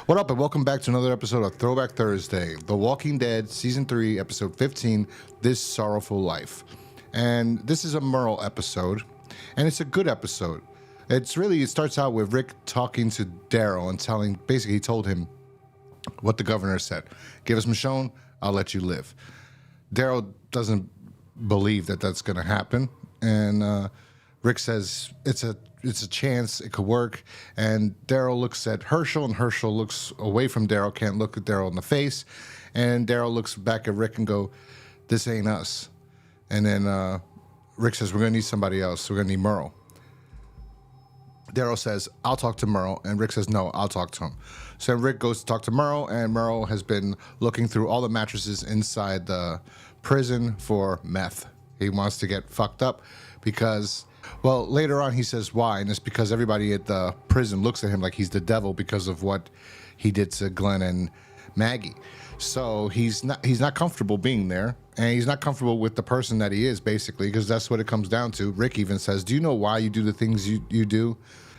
What up, and welcome back to another episode of Throwback Thursday, The Walking Dead, Season 3, Episode 15, This Sorrowful Life. And this is a Merle episode, and it's a good episode. It starts out with Rick talking to Daryl and basically he told him what the governor said. Give us Michonne, I'll let you live. Daryl doesn't believe that that's going to happen, and Rick says it's a chance, it could work, and Daryl looks at Herschel, and Herschel looks away from Daryl, can't look at Daryl in the face, and Daryl looks back at Rick and go, this ain't us. And then Rick says, we're going to need somebody else, we're going to need Merle. Daryl says, I'll talk to Merle, and Rick says, no, I'll talk to him. So Rick goes to talk to Merle, and Merle has been looking through all the mattresses inside the prison for meth. He wants to get fucked up because, well, later on he says why, and it's because everybody at the prison looks at him like he's the devil because of what he did to Glenn and Maggie. So he's not comfortable being there, and he's not comfortable with the person that he is, basically, because that's what it comes down to. Rick even says, do you know why you do the things you do?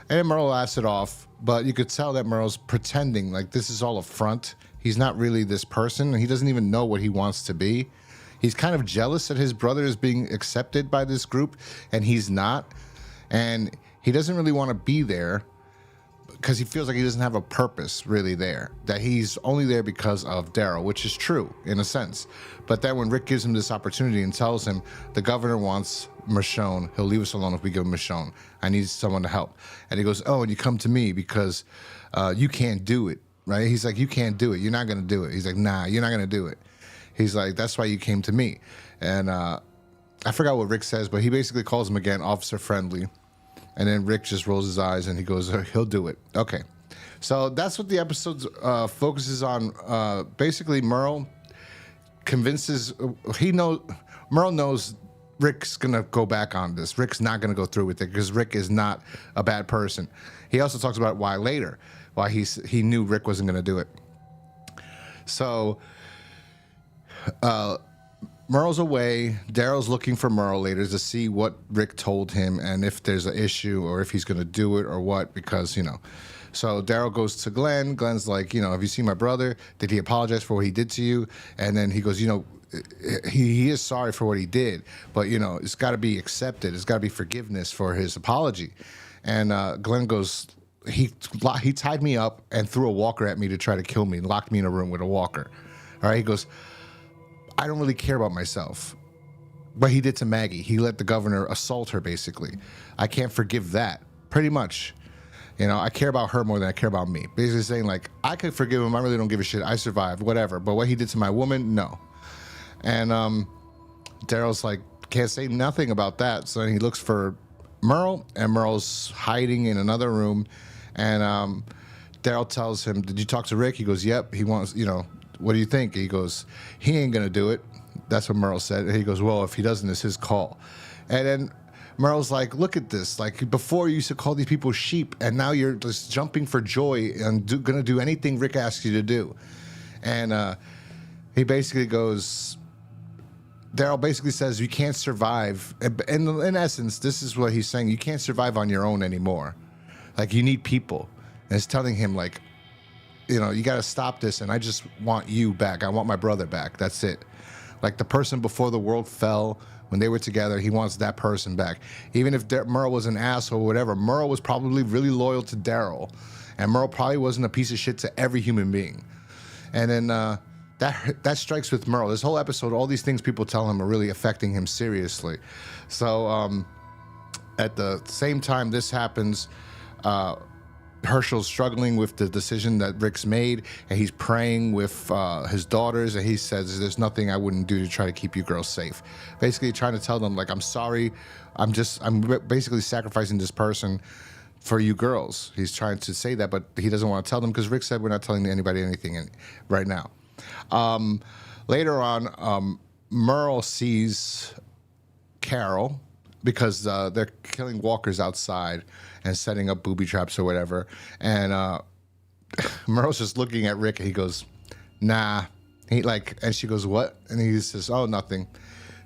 And Merle laughs it off, but you could tell that Merle's pretending like this is all a front. He's not really this person, and he doesn't even know what he wants to be. He's kind of jealous that his brother is being accepted by this group, and he's not. And he doesn't really want to be there because he feels like he doesn't have a purpose really there, that he's only there because of Daryl, which is true in a sense. But then when Rick gives him this opportunity and tells him the governor wants Michonne, he'll leave us alone if we give him Michonne. I need someone to help. And he goes, oh, and you come to me because you can't do it, right? He's like, you can't do it. You're not going to do it. He's like, nah, you're not going to do it. He's like, that's why you came to me. And I forgot what Rick says, but he basically calls him again officer friendly. And then Rick just rolls his eyes and he goes, he'll do it. Okay. So that's what the episode focuses on. Basically, Merle Merle knows Rick's going to go back on this. Rick's not going to go through with it because Rick is not a bad person. He also talks about why later, why he knew Rick wasn't going to do it. So Merle's away. Daryl's looking for Merle later to see what Rick told him and if there's an issue or if he's going to do it or what, because, So Daryl goes to Glenn. Glenn's like, have you seen my brother? Did he apologize for what he did to you? And then he goes, he is sorry for what he did, but, it's got to be accepted. It's got to be forgiveness for his apology. And Glenn goes, he tied me up and threw a walker at me to try to kill me and locked me in a room with a walker. All right, he goes, I don't really care about myself. But he did to Maggie. He let the governor assault her, basically. I can't forgive that, pretty much. I care about her more than I care about me. Basically saying, like, I could forgive him. I really don't give a shit. I survived, whatever. But what he did to my woman, no. And Daryl's like, can't say nothing about that. So then he looks for Merle, and Merle's hiding in another room. And Daryl tells him, did you talk to Rick? He goes, yep. He wants, what do you think? He goes, he ain't going to do it. That's what Merle said. And he goes, well, if he doesn't, it's his call. And then Merle's like, look at this. Like, before you used to call these people sheep, and now you're just jumping for joy and going to do anything Rick asks you to do. And he basically goes, Daryl basically says, you can't survive. And in essence, this is what he's saying. You can't survive on your own anymore. Like, you need people. And it's telling him, like, you got to stop this, and I just want you back. I want my brother back. That's it. Like the person before the world fell, when they were together, he wants that person back. Even if Merle was an asshole or whatever, Merle was probably really loyal to Daryl, and Merle probably wasn't a piece of shit to every human being. And then that strikes with Merle. This whole episode, all these things people tell him are really affecting him seriously. So at the same time this happens, Herschel's struggling with the decision that Rick's made, and he's praying with his daughters, and he says, there's nothing I wouldn't do to try to keep you girls safe. Basically trying to tell them, like, I'm sorry, I'm basically sacrificing this person for you girls. He's trying to say that, but he doesn't want to tell them because Rick said we're not telling anybody anything right now. Later on, Merle sees Carol, because they're killing walkers outside and setting up booby traps or whatever. And Merle's just looking at Rick, and he goes, nah. And she goes, what? And he says, oh, nothing.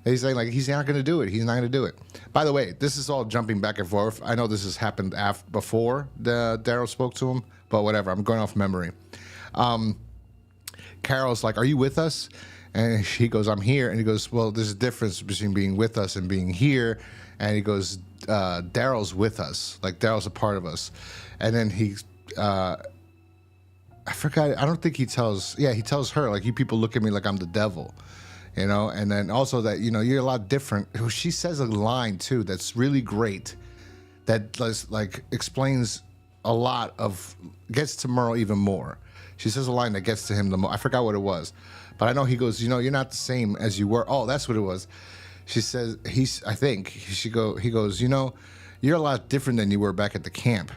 And he's saying, like, he's not going to do it. He's not going to do it. By the way, this is all jumping back and forth. I know this has happened before Daryl spoke to him, but whatever. I'm going off memory. Carol's like, are you with us? And he goes, I'm here. And he goes, well, there's a difference between being with us and being here. And he goes, Daryl's with us. Like, Daryl's a part of us. And then he, I forgot, I don't think he tells her, like, you people look at me like I'm the devil. You know, and then also that, you know, you're a lot different. She says a line, too, that's really great. That, like, explains a lot of, gets to Merle even more. She says a line that gets to him the most. I forgot what it was. But I know he goes, you know, you're not the same as you were. Oh, that's what it was. She says, he goes, you know, you're a lot different than you were back at the camp.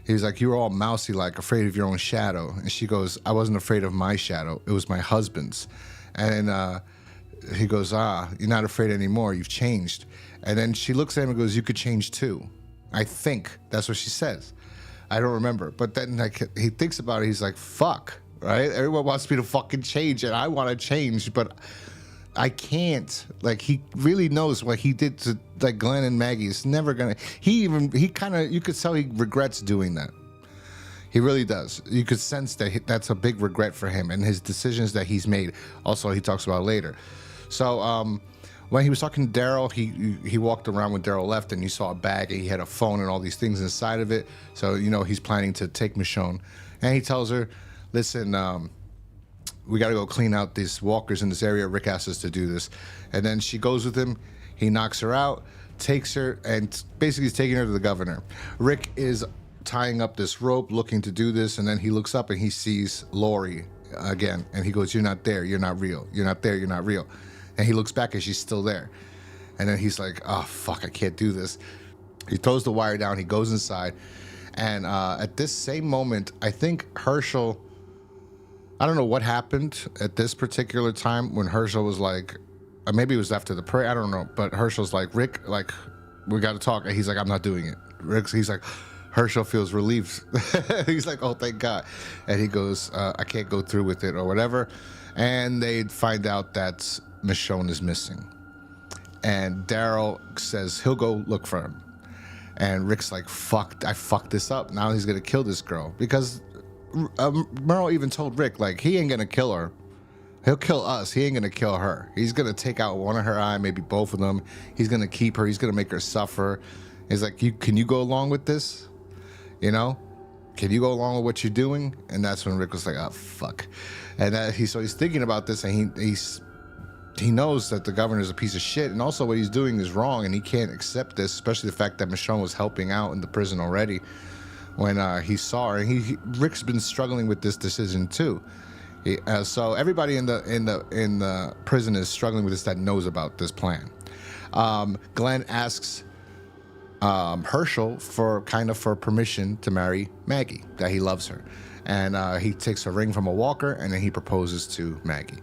He's like, you were all mousy, like, afraid of your own shadow. And she goes, I wasn't afraid of my shadow. It was my husband's. And he goes, you're not afraid anymore. You've changed. And then she looks at him and goes, you could change too. I think that's what she says. I don't remember. But then, like, he thinks about it. He's like, fuck, right? Everyone wants me to fucking change, and I want to change, but I can't. Like, he really knows what he did to, like, Glenn and Maggie. It's never gonna. He kind of, you could tell he regrets doing that. He really does. You could sense that that's a big regret for him and his decisions that he's made. Also, he talks about later. So when he was talking to Daryl, he walked around when Daryl left, and he saw a bag, and he had a phone and all these things inside of it. So, you know, he's planning to take Michonne. And he tells her, listen, we got to go clean out these walkers in this area. Rick asked us to do this. And then she goes with him. He knocks her out, takes her, and basically is taking her to the governor. Rick is tying up this rope, looking to do this, and then he looks up and he sees Lori again. And he goes, you're not there. You're not real. You're not there. You're not real. And he looks back and she's still there. And then he's like, oh, fuck, I can't do this. He throws the wire down. He goes inside. And at this same moment, I think Herschel, I don't know what happened at this particular time when Herschel was like, maybe it was after the prayer, I don't know. But Herschel's like, Rick, like, we got to talk. And he's like, I'm not doing it. He's like, Herschel feels relieved. He's like, oh, thank God. And he goes, I can't go through with it or whatever. And they find out that Michonne is missing. And Daryl says he'll go look for him. And Rick's like, fuck, I fucked this up. Now he's going to kill this girl. Because Merle even told Rick, like, he ain't going to kill her. He'll kill us. He ain't going to kill her. He's going to take out one of her eye, maybe both of them. He's going to keep her. He's going to make her suffer. He's like, can you go along with this? You know? Can you go along with what you're doing? And that's when Rick was like, oh, fuck. And he's thinking about this, and he knows that the governor is a piece of shit, and also what he's doing is wrong, and he can't accept this, especially the fact that Michonne was helping out in the prison already when he saw her. And Rick's been struggling with this decision too. So everybody in the prison is struggling with this that knows about this plan. Glenn asks Herschel for permission to marry Maggie, that he loves her, and he takes a ring from a walker, and then he proposes to Maggie.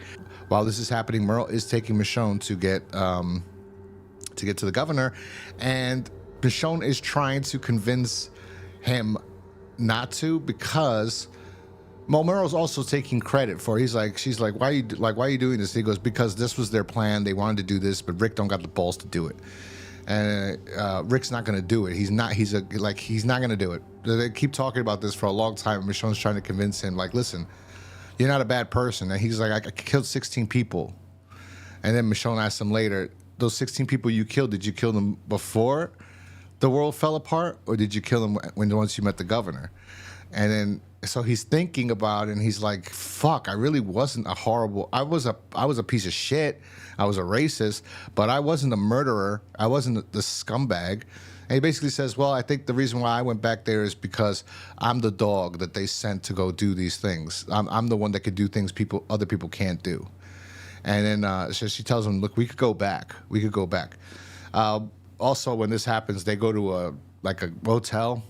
While this is happening, Merle is taking Michonne to get to the governor, and Michonne is trying to convince him not to, because Merle's also taking credit for it. She's like, why are you doing this? He goes, because this was their plan. They wanted to do this, but Rick don't got the balls to do it. And Rick's not going to do it. He's not going to do it. They keep talking about this for a long time. Michonne's trying to convince him, like, listen, you're not a bad person. And he's like, I killed 16 people. And then Michonne asks him later, those 16 people you killed, did you kill them before the world fell apart, or did you kill them once you met the governor? And then so he's thinking about it, and he's like, fuck, I really wasn't a horrible, I was a piece of shit. I was a racist, but I wasn't a murderer. I wasn't the scumbag. And he basically says, well, I think the reason why I went back there is because I'm the dog that they sent to go do these things. I'm the one that could do things other people can't do. And then so she tells him, look, we could go back. We could go back. Also, when this happens, they go to a motel,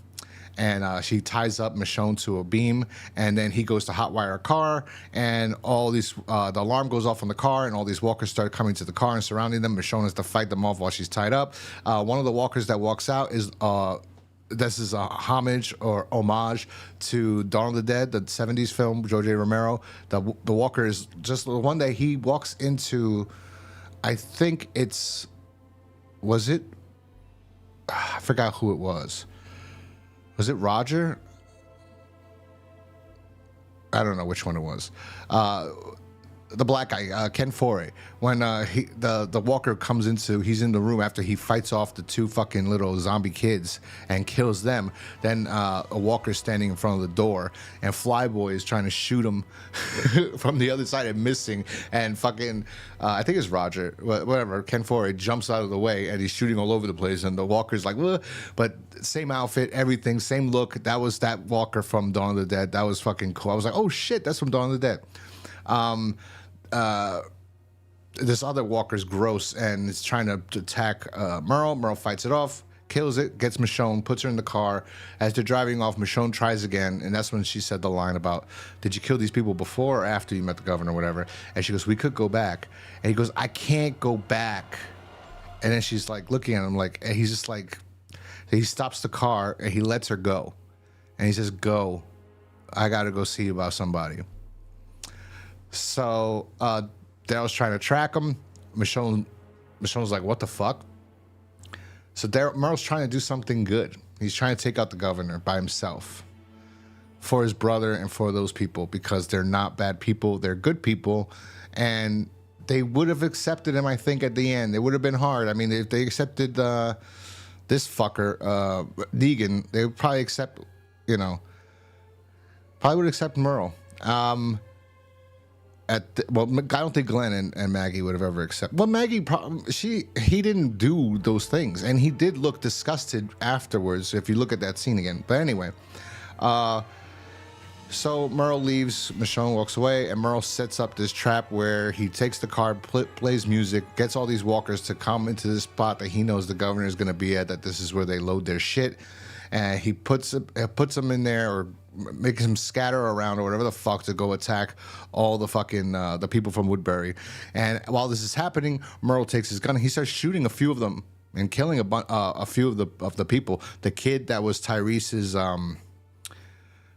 and she ties up Michonne to a beam, and then he goes to hotwire a car, and all these the alarm goes off on the car, and all these walkers start coming to the car and surrounding them. Michonne has to fight them off while she's tied up. One of the walkers that walks out is this is a homage to Dawn of the Dead, the 70s film, George A. Romero. The walker is just the one that he walks into I think was it? I forgot who it was. Was it Roger? I don't know which one it was. The black guy, Ken Foray, when the walker comes he's in the room after he fights off the two fucking little zombie kids and kills them. Then a walker's standing in front of the door, and Flyboy is trying to shoot him from the other side and missing. And fucking, I think it's Roger, whatever. Ken Foray jumps out of the way and he's shooting all over the place, and the walker's like, ugh. But same outfit, everything, same look. That was that walker from Dawn of the Dead. That was fucking cool. I was like, oh shit, that's from Dawn of the Dead. This other walker's gross and is trying to attack Merle. Merle fights it off, kills it, gets Michonne, puts her in the car. As they're driving off, Michonne tries again, and that's when she said the line about, did you kill these people before or after you met the governor or whatever? And she goes, we could go back. And he goes, I can't go back. And then she's like looking at him like, and he's just like, he stops the car and he lets her go. And he says, go. I got to go see about somebody. So Daryl's trying to track him. Michonne's like, what the fuck? So Merle's trying to do something good. He's trying to take out the governor by himself for his brother and for those people, because they're not bad people. They're good people. And they would have accepted him, I think, at the end. It would have been hard. I mean, if they accepted this fucker, Negan, they would probably accept, probably would accept Merle. I don't think Glenn and Maggie would have ever accepted. Well, Maggie, he didn't do those things, and he did look disgusted afterwards. If you look at that scene again, but anyway, so Merle leaves. Michonne walks away, and Merle sets up this trap where he takes the car, plays music, gets all these walkers to come into this spot that he knows the governor is going to be at. That this is where they load their shit, and he puts them in there or makes them scatter around or whatever the fuck to go attack all the fucking the people from Woodbury. And while this is happening, Merle takes his gun and he starts shooting a few of them and killing a few of the people. The kid that was Tyrese's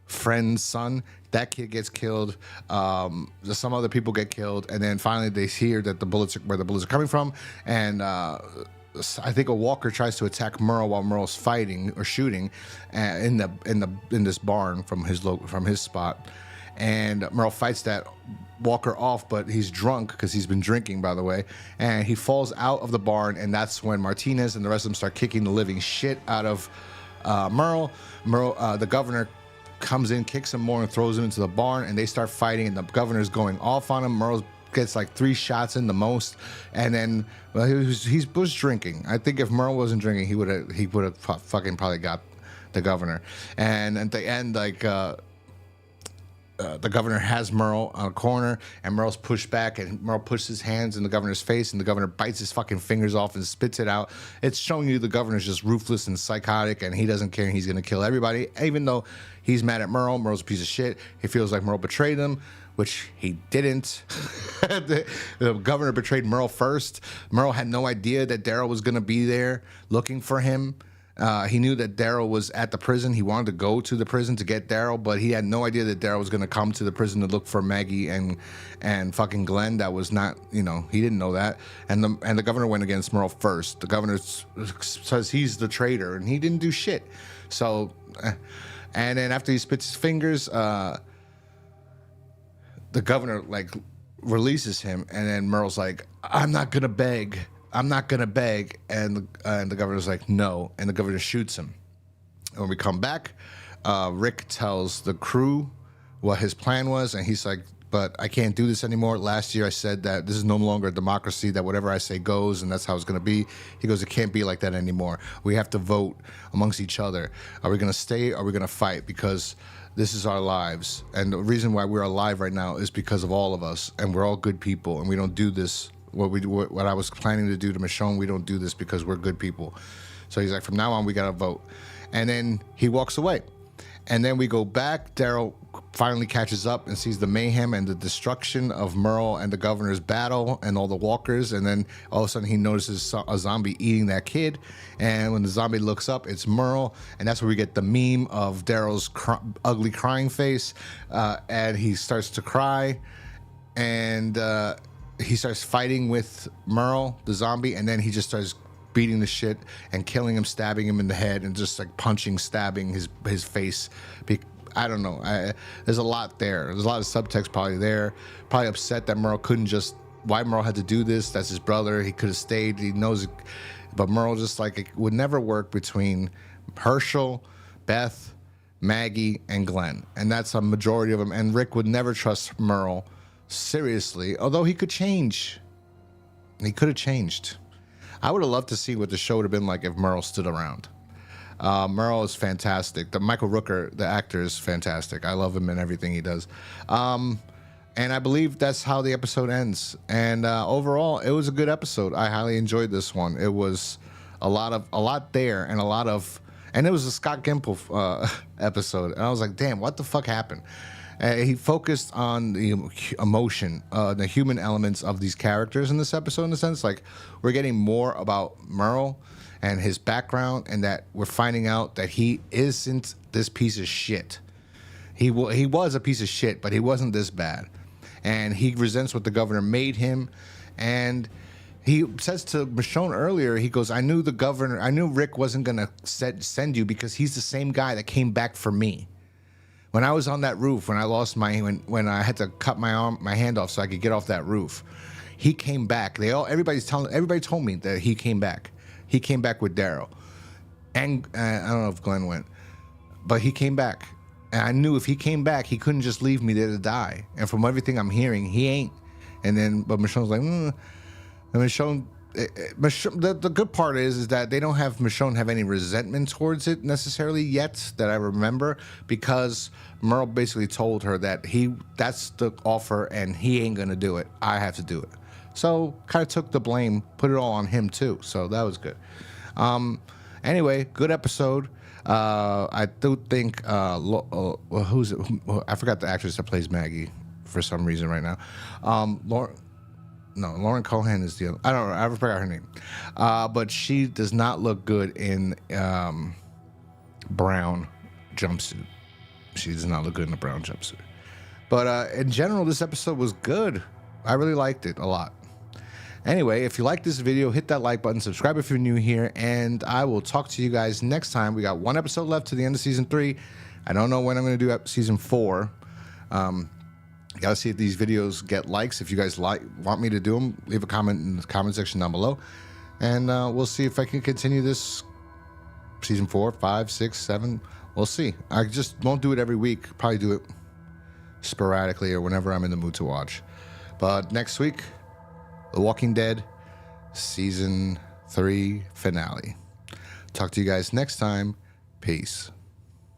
friend's son, that kid gets killed. Some other people get killed, and then finally they hear that where the bullets are coming from, and I think a walker tries to attack Merle while Merle's fighting or shooting in this barn from his spot, and Merle fights that walker off, but he's drunk because he's been drinking, by the way, and he falls out of the barn, and that's when Martinez and the rest of them start kicking the living shit out of Merle. The governor comes in, kicks him more, and throws him into the barn, and they start fighting, and the governor's going off on him. Merle gets like 3 shots in the most, and then he was drinking. I think if Merle wasn't drinking, he would have fucking probably got the governor. And at the end, like the governor has Merle on a corner, and Merle's pushed back, and Merle pushes his hands in the governor's face, and the governor bites his fucking fingers off and spits it out. It's showing you the governor's just ruthless and psychotic, and he doesn't care. He's gonna kill everybody, even though he's mad at Merle. Merle's a piece of shit. He feels like Merle betrayed him, which he didn't. The governor betrayed Merle first. Merle had no idea that Daryl was going to be there looking for him. He knew that Daryl was at the prison. He wanted to go to the prison to get Daryl, but he had no idea that Daryl was going to come to the prison to look for Maggie and fucking Glenn. That was not, he didn't know that. And the governor went against Merle first. The governor says he's the traitor, and he didn't do shit. So, and then after he spits his fingers, the governor like releases him, and then Merle's like, I'm not gonna beg, and the governor's like, no, and the governor shoots him. And when we come back, Rick tells the crew what his plan was, and he's like, but I can't do this anymore. Last year I said that this is no longer a democracy, that whatever I say goes, and that's how it's going to be. He goes, it can't be like that anymore. We have to vote amongst each other. Are we going to stay or are we going to fight? Because this is our lives. And the reason why we're alive right now is because of all of us, and we're all good people, and we don't do this. What I was planning to do to Michonne, we don't do this because we're good people. So he's like, from now on, we got to vote. And then he walks away. And then we go back. Daryl finally catches up and sees the mayhem and the destruction of Merle and the governor's battle and all the walkers. And then all of a sudden he notices a zombie eating that kid. And when the zombie looks up, it's Merle. And that's where we get the meme of Daryl's ugly crying face. And he starts to cry. And he starts fighting with Merle, the zombie, and then he just starts beating the shit and killing him, stabbing him in the head, and just like punching, stabbing his face. I don't know. There's a lot there. There's a lot of subtext probably there. Probably upset that Merle couldn't just. Why Merle had to do this? That's his brother. He could have stayed. He knows it. But Merle just like it would never work between Herschel, Beth, Maggie, and Glenn. And that's a majority of them. And Rick would never trust Merle seriously, although he could change. He could have changed. I would have loved to see what the show would have been like if Merle stood around. Merle is fantastic. The Michael Rooker, the actor, is fantastic. I love him in everything he does. And I believe that's how the episode ends. And overall, it was a good episode. I highly enjoyed this one. It was a lot there, and it was a Scott Gimple episode. And I was like, damn, what the fuck happened? He focused on the emotion, the human elements of these characters in this episode, in a sense. Like, we're getting more about Merle and his background, and that we're finding out that he isn't this piece of shit. He was a piece of shit, but he wasn't this bad. And he resents what the governor made him. And he says to Michonne earlier, he goes, I knew Rick wasn't going to send you because he's the same guy that came back for me. When I was on that roof, when I lost when I had to cut my hand off so I could get off that roof, he came back. Everybody told me that he came back. He came back with Daryl. And I don't know if Glenn went, but he came back. And I knew if he came back, he couldn't just leave me there to die. And from everything I'm hearing, he ain't. But Michonne's like, And Michonne, the good part is that they don't have Michonne have any resentment towards it necessarily yet that I remember, because Merle basically told her that that's the offer and he ain't gonna do it. I have to do it. So kind of took the blame, put it all on him too. So that was good. Anyway, good episode. I do think who's it? I forgot the actress that plays Maggie for some reason right now. Lauren Cohan is the other. I don't know. I forgot her name. But she does not look good in brown jumpsuit. She does not look good in a brown jumpsuit. But in general, this episode was good. I really liked it a lot. Anyway, if you like this video, hit that like button, subscribe if you're new here, and I will talk to you guys next time. We got one episode left to the end of season 3. I don't know when I'm going to do season 4. Gotta see if these videos get likes. If you guys want me to do them, leave a comment in the comment section down below, and we'll see if I can continue this season 4, 5, 6, 7. We'll see. I just won't do it every week. Probably do it sporadically or whenever I'm in the mood to watch. But next week, The Walking Dead season 3 finale. Talk to you guys next time. Peace.